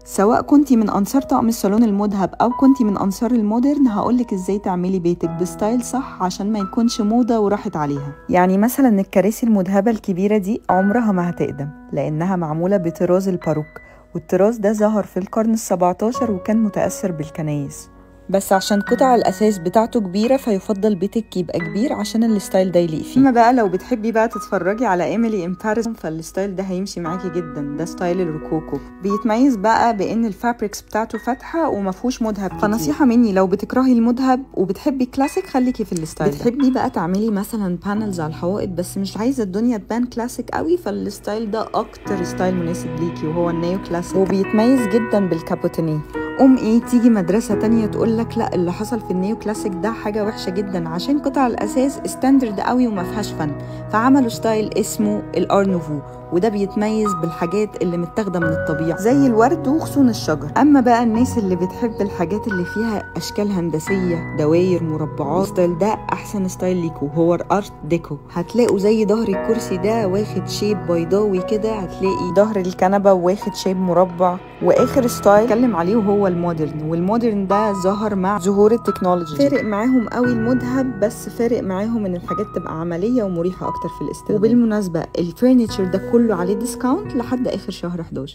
سواء كنتي من أنصار طقم الصالون المذهب أو كنتي من أنصار المودرن، هقولك إزاي تعملي بيتك بستايل صح عشان ما يكونش موضة وراحت عليها. يعني مثلا الكراسي المذهبة الكبيرة دي عمرها ما هتقدم، لأنها معمولة بطراز الباروك، والطراز ده ظهر في القرن ال17 وكان متأثر بالكنايس، بس عشان قطع الأساس بتاعته كبيرة فيفضل بيتك يبقى كبير عشان الستايل ده يليق فيه. اما بقى لو بتحبي بقى تتفرجي على ايميلي ان باريس فالستايل ده هيمشي معاكي جدا، ده ستايل الروكوكو، بيتميز بقى بان الفابريكس بتاعته فاتحة ومفهوش مذهب كتير. فنصيحة مني لو بتكرهي المذهب وبتحبي كلاسيك خليكي في الستايل ده. بتحبي بقى تعملي مثلا بانلز على الحوائط بس مش عايزة الدنيا تبان كلاسيك قوي، فالستايل ده اكتر ستايل مناسب ليكي وهو النيو كلاسيك، وبيتميز جدا بالكابوتينيه. تيجي مدرسة تانية تقولك لا اللي حصل في النيو كلاسيك ده حاجة وحشة جدا عشان قطع الأساس ستاندرد قوي وما فيهاش فن، فعملوا ستايل اسمه الار نوفو، وده بيتميز بالحاجات اللي متاخده من الطبيعه زي الورد وغصون الشجر. اما بقى الناس اللي بتحب الحاجات اللي فيها اشكال هندسيه، دواير، مربعات، الستايل ده احسن ستايل ليكو، هو الارت ديكو. هتلاقوا زي ظهر الكرسي ده واخد شيب بيضاوي كده، هتلاقي ظهر الكنبه واخد شيب مربع. واخر ستايل اتكلم عليه وهو المودرن، والمودرن ده ظهر مع ظهور التكنولوجي. فارق معاهم قوي المذهب، بس فارق معاهم ان الحاجات تبقى عمليه ومريحه اكتر في الاستخدام. وبالمناسبه الفرنتشر ده كله عليه ديسكاونت لحد اخر شهر 11.